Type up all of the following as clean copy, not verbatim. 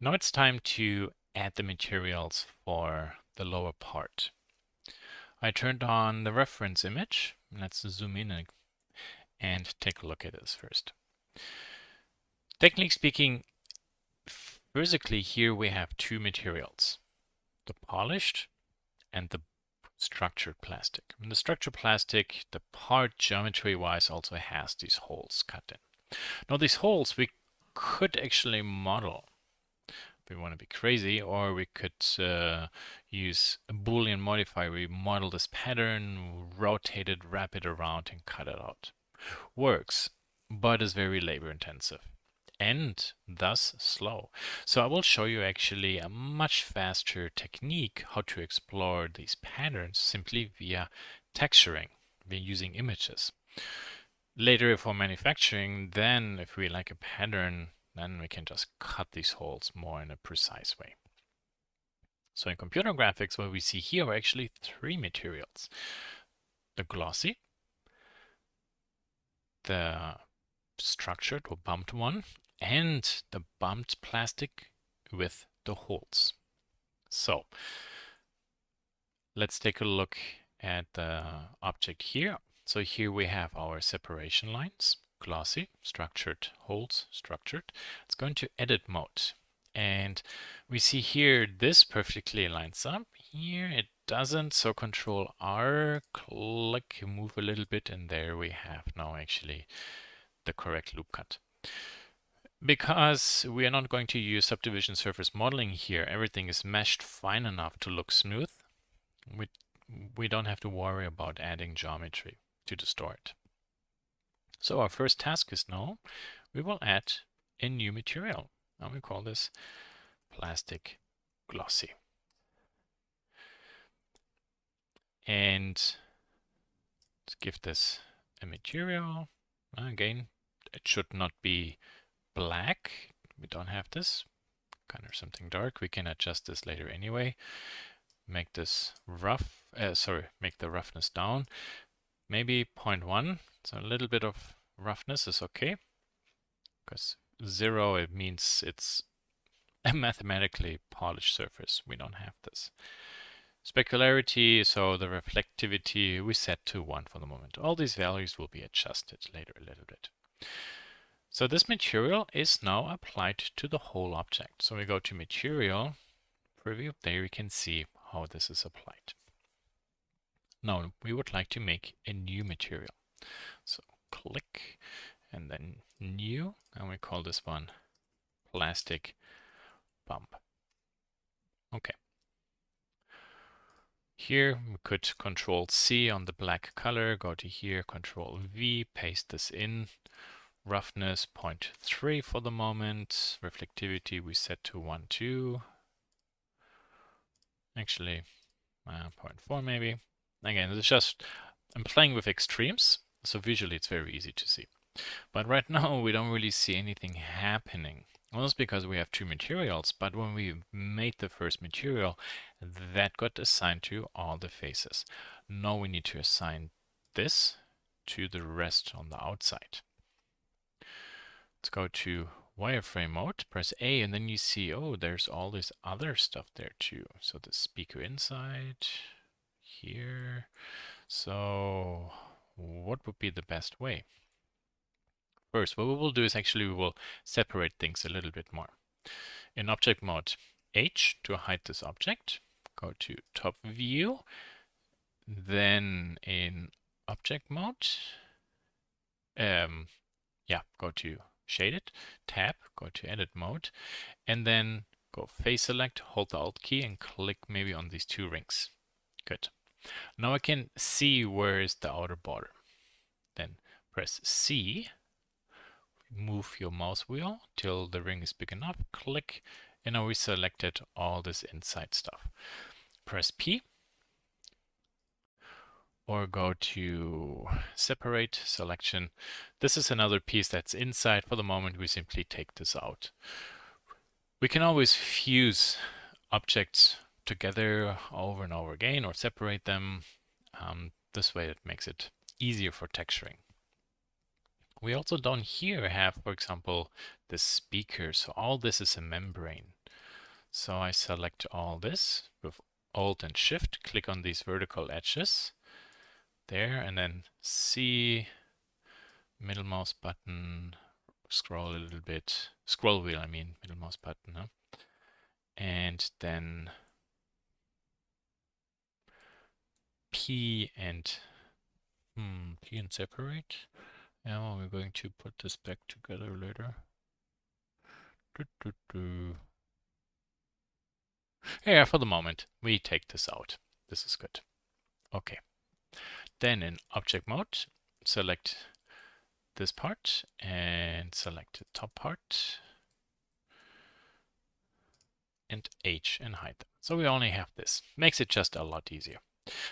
Now it's time to add the materials for the lower part. I turned on the reference image. Let's zoom in and take a look at this first. Technically speaking, physically here we have two materials, the polished and the structured plastic. In the structured plastic, the part geometry-wise also has these holes cut in. Now these holes we could actually model if we want to be crazy, or we could use a Boolean modifier. We model this pattern, rotate it, wrap it around, and cut it out. Works, but is very labor intensive and thus slow. So I will show you actually a much faster technique how to explore these patterns simply via texturing, via using images. Later for manufacturing, then if we like a pattern, then we can just cut these holes more in a precise way. So in computer graphics, what we see here are actually three materials: the glossy, the structured or bumped one, and the bumped plastic with the holes. So let's take a look at the object here. So here we have our separation lines, glossy, structured, holes, structured. Let's go into edit mode. And we see here this perfectly lines up. Here it doesn't, so Control R, click, move a little bit, and there we have now actually the correct loop cut. Because we are not going to use subdivision surface modeling here, everything is meshed fine enough to look smooth. We don't have to worry about adding geometry to distort it. So our first task is now we will add a new material. And we call this plastic glossy. And let's give this a material. Again, it should not be black. We don't have this. Kind of something dark. We can adjust this later anyway. Make this rough. Make the roughness down. Maybe 0.1. So a little bit of roughness is okay. Because 0, it means it's a mathematically polished surface. We don't have this. Specularity, so the reflectivity, we set to 1 for the moment. All these values will be adjusted later a little bit. So this material is now applied to the whole object. So we go to Material, Preview. There we can see how this is applied. Now we would like to make a new material. So click and then New, and we call this one Plastic Bump. Okay. Here we could Control C on the black color, go to here, Control V, paste this in. Roughness 0.3 for the moment. Reflectivity we set to 1, 2. Actually 0.4 maybe. Again, it's just, I'm playing with extremes, so visually it's very easy to see. But right now we don't really see anything happening. Well, it's because we have two materials, but when we made the first material, that got assigned to all the faces. Now we need to assign this to the rest on the outside. Let's go to wireframe mode, press A, and then you see, oh, there's all this other stuff there too. So the speaker inside here. So what would be the best way? First, what we will do is actually we will separate things a little bit more. In object mode, H to hide this object. Go to top view. Then in object mode, go to shaded, tab, go to edit mode, and then go face select, hold the Alt key and click maybe on these two rings. Good. Now I can see where is the outer border. Then press C, move your mouse wheel till the ring is big enough, click, and now we selected all this inside stuff. Press P, or go to separate selection. This is another piece that's inside. For the moment, we simply take this out. We can always fuse objects together over and over again or separate them. This way it makes it easier for texturing. We also down here have, for example, the speaker. So all this is a membrane. So I select all this with Alt and Shift, click on these vertical edges there, and then C, middle mouse button, scroll a little bit, scroll wheel, I mean, middle mouse button, huh? And then P and separate. Yeah, well, we're going to put this back together later. Yeah, for the moment, we take this out. This is good. Okay. Then in object mode, select this part and select the top part and H and hide them. So we only have this. Makes it just a lot easier.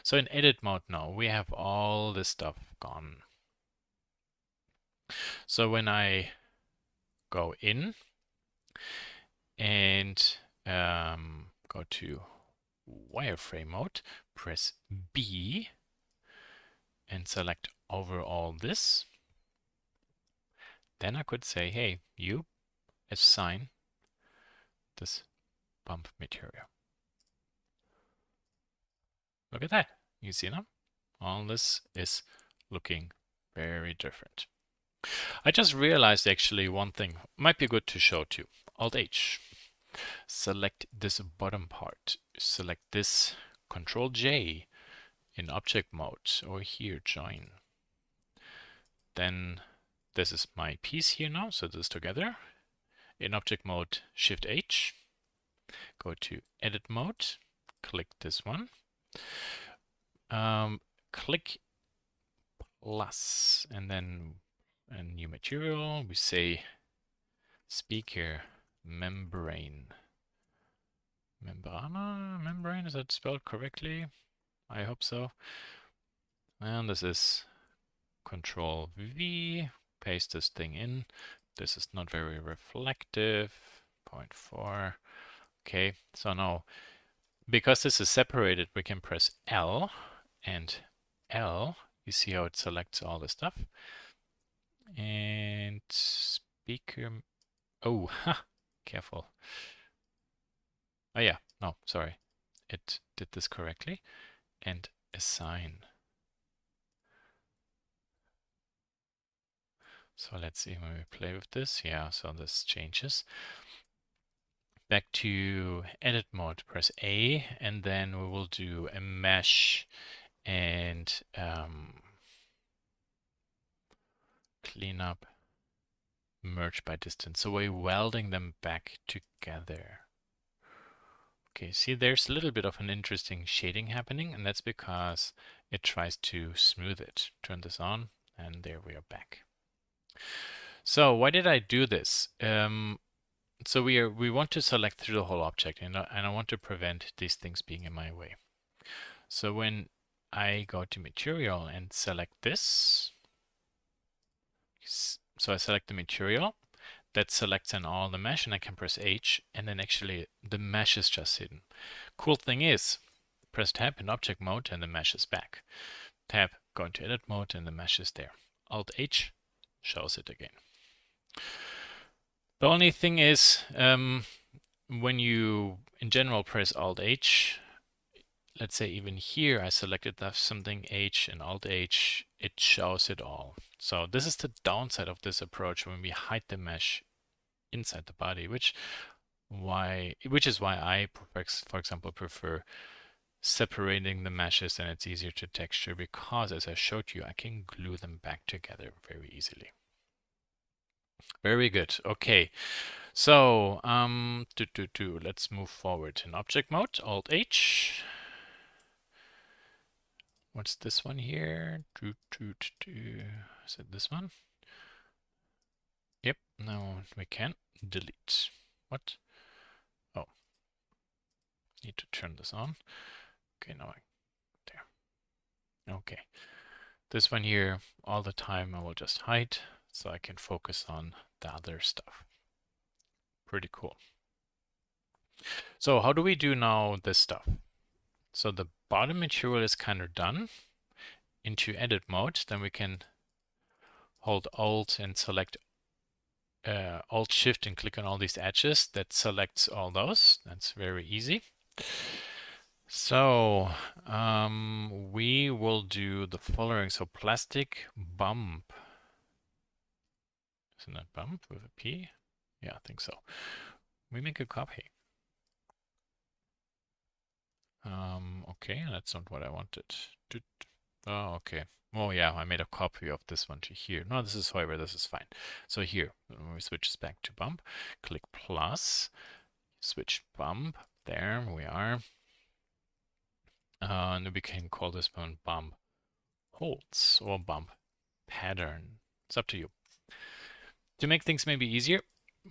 So in edit mode now, we have all this stuff gone. So when I go in and go to wireframe mode, press B and select over all this, then I could say, hey, you assign this bump material. Look at that. You see now? All this is looking very different. I just realized actually one thing might be good to show too. Alt H. Select this bottom part. Select this, Control J in object mode, or here join. Then this is my piece here now, so this together. In object mode, Shift H. Go to edit mode, click this one. Click plus and then a new material. We say speaker membrane. Membrane, is that spelled correctly? I hope so. And this is Control V, paste this thing in. This is not very reflective, 0.4. Okay, so now, because this is separated, we can press L, and L, you see how it selects all the stuff. And speaker, oh, ha, careful. Oh yeah, no, sorry. It did this correctly. And assign. So let's see when we play with this. Yeah, so this changes. Back to edit mode, press A, and then we will do a mesh and clean up, merge by distance. So we're welding them back together. Okay, see there's a little bit of an interesting shading happening, and that's because it tries to smooth it. Turn this on, and there we are back. So why did I do this? So we want to select through the whole object, and I want to prevent these things being in my way. So when I go to material and select this, so I select the material, that selects in all the mesh, and I can press H, and then actually the mesh is just hidden. Cool thing is, press tab in object mode and the mesh is back. Tab, go into edit mode and the mesh is there. Alt H shows it again. The only thing is, when you in general press Alt H, let's say even here I selected something H and Alt H, it shows it all. So this is the downside of this approach when we hide the mesh inside the body, which is why I, for example, prefer separating the meshes, and it's easier to texture because, as I showed you, I can glue them back together very easily. Very good. Okay. So, let's move forward in object mode. Alt H. What's this one here? Is it this one? Yep. Now we can delete. What? Oh. Need to turn this on. Okay, now there. Okay. This one here, all the time I will just hide so I can focus on the other stuff. Pretty cool. So how do we do now this stuff? So the bottom material is kind of done. Into edit mode, then we can hold Alt and select Alt Shift and click on all these edges. That selects all those. That's very easy. So we will do the following. So plastic bump. Isn't that bump with a P? Yeah, I think so. We make a copy. Okay, that's not what I wanted. Oh, okay. Oh yeah, I made a copy of this one to here. No, this is, however, this is fine. So here, we switch back to bump, click plus, switch bump. There we are. And we can call this one bump holds or bump pattern. It's up to you. To make things maybe easier,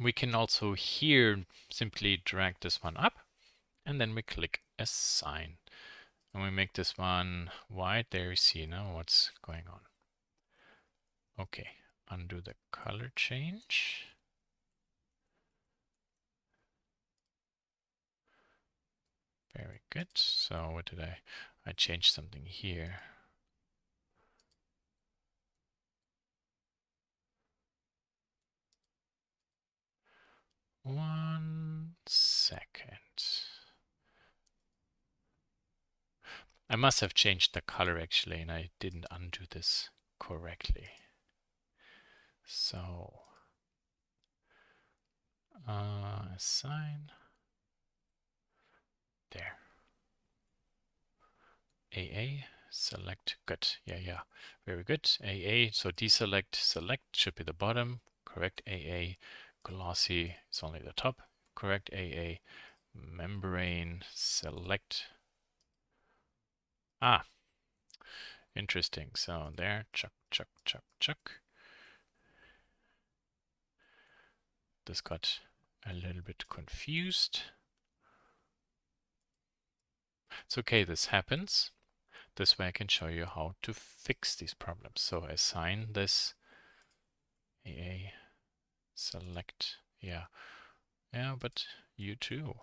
we can also here simply drag this one up and then we click assign. And we make this one white. There you see now what's going on. Okay, undo the color change. Very good. So what did I changed something here. One second. I must have changed the color actually, and I didn't undo this correctly. So, assign. There. AA, select, good. Yeah, very good. AA, so deselect, select should be the bottom. Correct AA, glossy is only the top. Correct AA, membrane, select. Ah, interesting. So there, chuck. This got a little bit confused. It's okay, this happens. This way I can show you how to fix these problems. So assign this AA, select, yeah, but you too.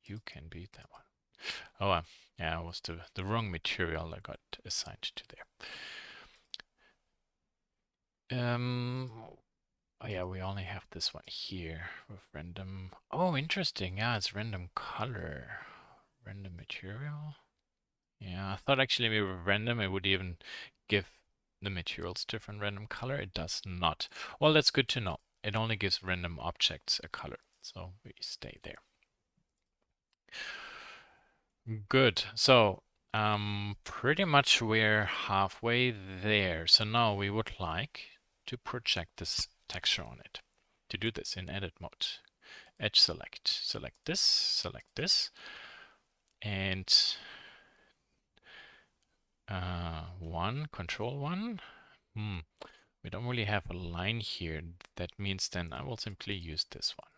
You can beat that one. Oh, yeah, it was the wrong material I got assigned to there. Oh yeah, we only have this one here with random. Oh, interesting. Yeah, it's random color, random material. Yeah, I thought actually maybe with random it would even give the materials different random color. It does not. Well, that's good to know. It only gives random objects a color. So we stay there. Good. So pretty much we're halfway there. So now we would like to project this texture on it. To do this in edit mode, edge select, select this, and control one. We don't really have a line here. That means then I will simply use this one.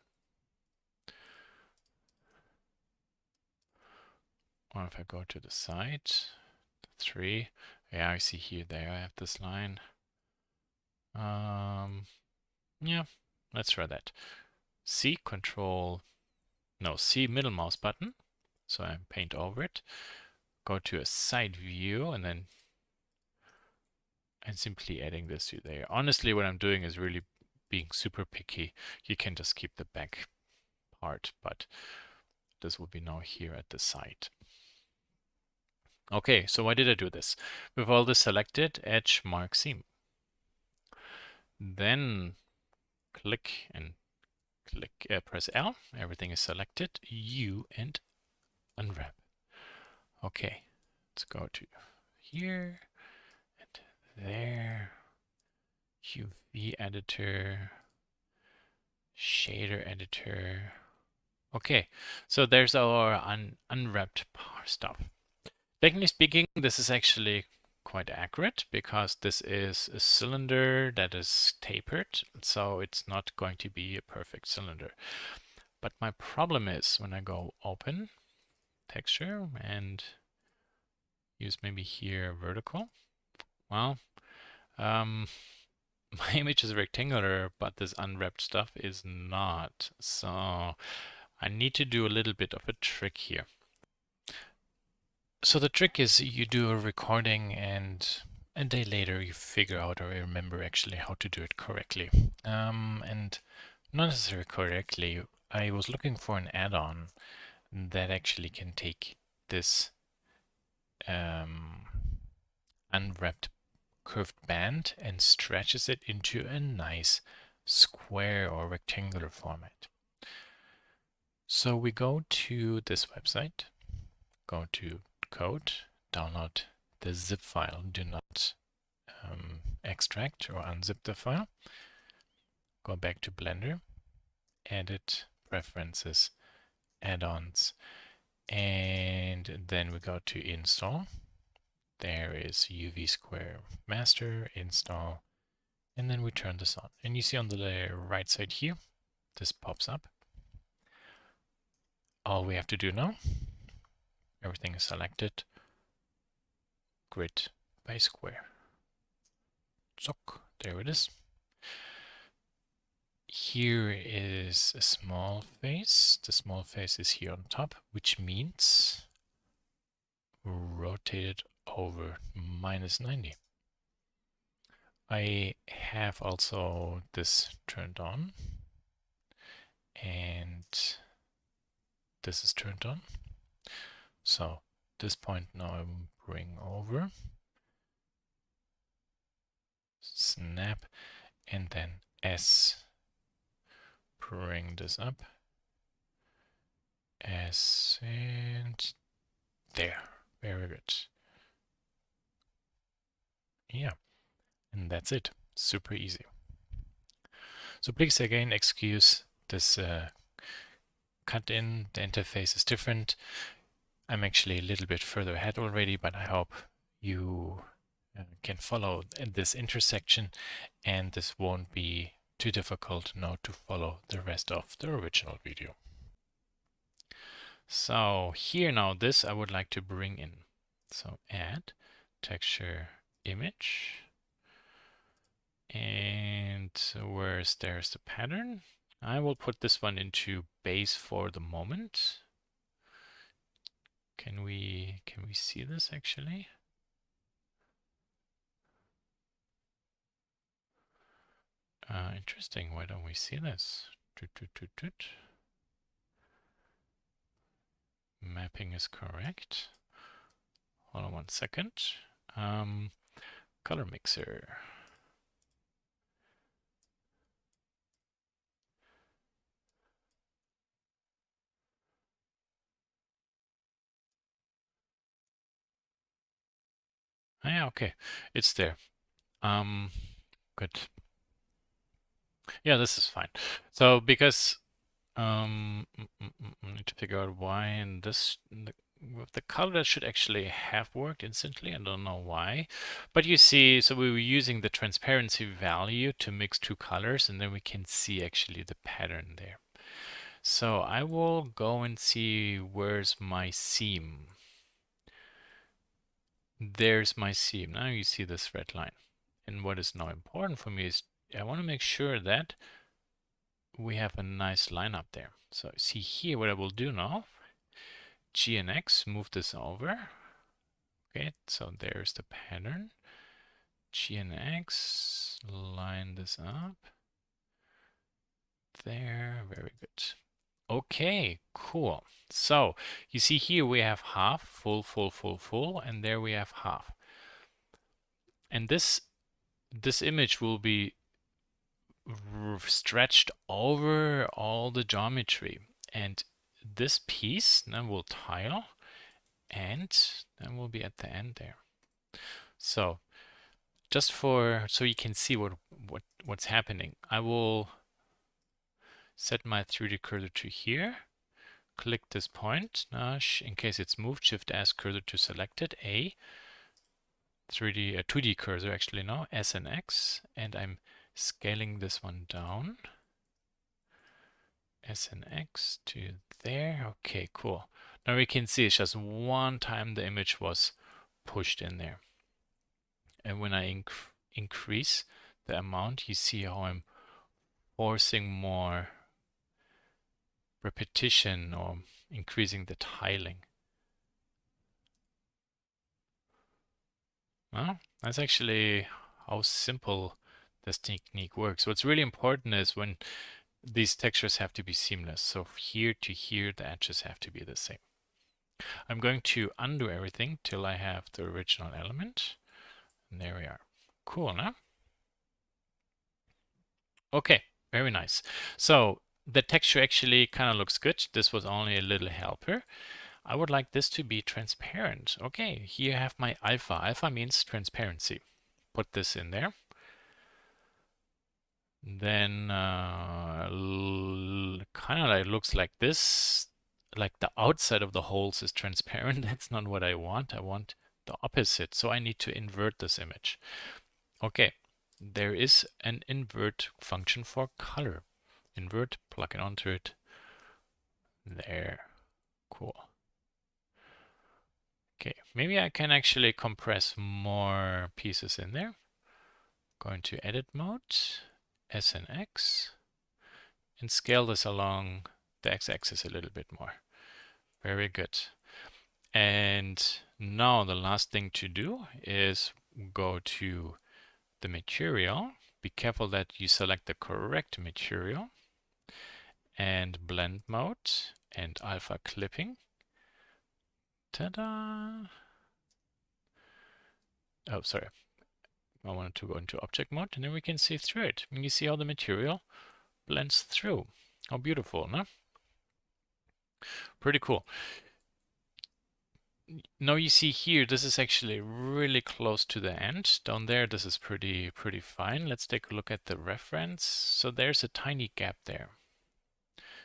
Or if I go to the side, 3, yeah, I see here, there I have this line. Yeah, let's try that. C middle mouse button. So I paint over it. Go to a side view and then simply adding this to there. Honestly, what I'm doing is really being super picky. You can just keep the back part, but this will be now here at the side. Okay, so why did I do this? With all this selected, edge mark seam. Then press L, everything is selected, U and unwrap. Okay, let's go to here and there, UV editor, shader editor. Okay, so there's our unwrapped stuff. Technically speaking, this is actually quite accurate because this is a cylinder that is tapered, so it's not going to be a perfect cylinder. But my problem is when I go open texture and use maybe here vertical. Well, my image is rectangular, but this unwrapped stuff is not. So I need to do a little bit of a trick here. So the trick is you do a recording and a day later you figure out or remember actually how to do it correctly. And not necessarily correctly, I was looking for an add-on that actually can take this unwrapped curved band and stretches it into a nice square or rectangular format. So we go to this website, go to code, download the zip file. Do not extract or unzip the file. Go back to Blender, edit, preferences, add-ons, and then we go to install. There is UV Square Master, install, and then we turn this on. And you see on the right side here, this pops up. All we have to do now, everything is selected, grid by square. Zock, there it is. Here is a small face. The small face is here on top, which means rotate it over -90. I have also this turned on, and this is turned on. So this point now I bring over, snap, and then S, bring this up, S, and there, very good. Yeah, and that's it, super easy. So please again excuse this cut in, the interface is different. I'm actually a little bit further ahead already, but I hope you can follow this intersection and this won't be too difficult now to follow the rest of the original video. So here now this I would like to bring in. So add texture image, and there's the pattern. I will put this one into base for the moment. Can we see this actually? Interesting. Why don't we see this? Mapping is correct. Hold on 1 second. Color mixer. Oh, yeah, okay, it's there. Good. Yeah, this is fine. So because I need to figure out why in this with the color that should actually have worked instantly. I don't know why, but you see, so we were using the transparency value to mix two colors, and then we can see actually the pattern there. So I will go and see where's my seam. There's my seam. Now you see this red line. And what is now important for me is I want to make sure that we have a nice line up there. So see here what I will do now. G and X, move this over. Okay, so there's the pattern. G and X, line this up. There, very good. Okay, cool. So you see here we have half, full, full, full, full, and there we have half. And this image will be stretched over all the geometry, and this piece then will tile, and then we'll be at the end there. So just so you can see what's happening, I will set my 3D cursor to here, click this point. Now, in case it's moved, Shift S cursor to selected, A, 2D cursor actually now, S and X, and I'm scaling this one down. S and X to there. Okay, cool. Now we can see it's just one time the image was pushed in there. And when I increase the amount, you see how I'm forcing more repetition or increasing the tiling. Well, That's actually how simple this technique works. What's really important is when these textures have to be seamless. So here to here, the edges have to be the same. I'm going to undo everything till I have the original element. And there we are. Cool, no? Okay, very nice. So the texture actually kind of looks good. This was only a little helper. I would like this to be transparent. Okay, here I have my alpha. Alpha means transparency. Put this in there. Then kind of like looks like this. Like the outside of the holes is transparent. That's not what I want. I want the opposite. So I need to invert this image. Okay, there is an invert function for color. Invert, plug it onto it. There. Cool. Okay, maybe I can actually compress more pieces in there. Going to edit mode, S and X, and scale this along the x-axis a little bit more. Very good. And now the last thing to do is go to the material. Be careful that you select the correct material, and blend mode and alpha clipping. Ta-da! Oh, sorry. I wanted to go into object mode, and then we can see through it. And you see how the material blends through. How beautiful, no? Pretty cool. Now you see here, this is actually really close to the end. Down there, this is pretty fine. Let's take a look at the reference. So there's a tiny gap there.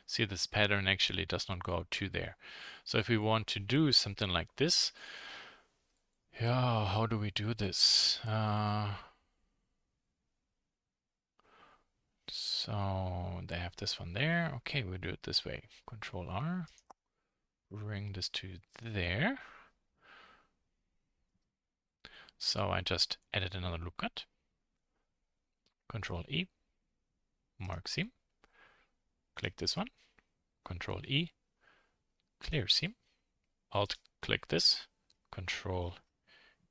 See, this pattern actually does not go to there. So if we want to do something like this, yeah, how do we do this? So they have this one there. Okay, we'll do it this way. Control R, bring this to there. So I just added another loop cut. Control E, mark seam. Click this one. Control E, clear seam. Alt click this. Control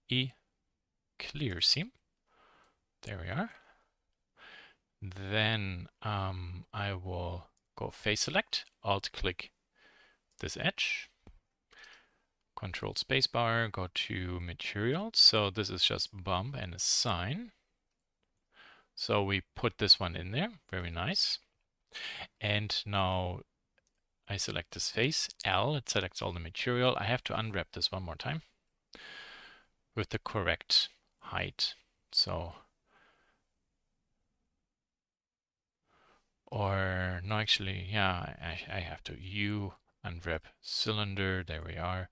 E, clear seam. There we are. Then I will go face select, alt click this edge, control spacebar, go to materials. So this is just bump and a sign. So we put this one in there, very nice. And now I select this face, L, it selects all the material. I have to unwrap this one more time with the correct height. So, or no, actually, yeah, I have to U unwrap cylinder, there we are.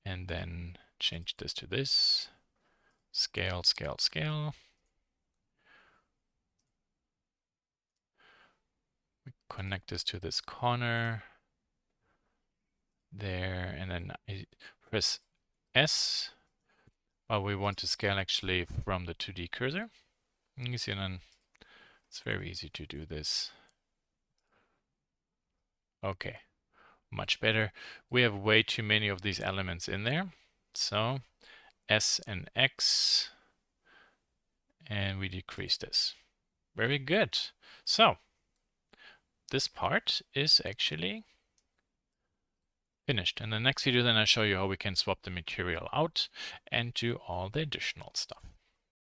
And then change this to this, scale, scale, scale. We connect this to this corner there, and then I press S. Well, we want to scale actually from the 2D cursor. You see, then it's very easy to do this. Okay, much better. We have way too many of these elements in there. So S and X, and we decrease this. Very good. So this part is actually finished. In the next video, then I show you how we can swap the material out and do all the additional stuff.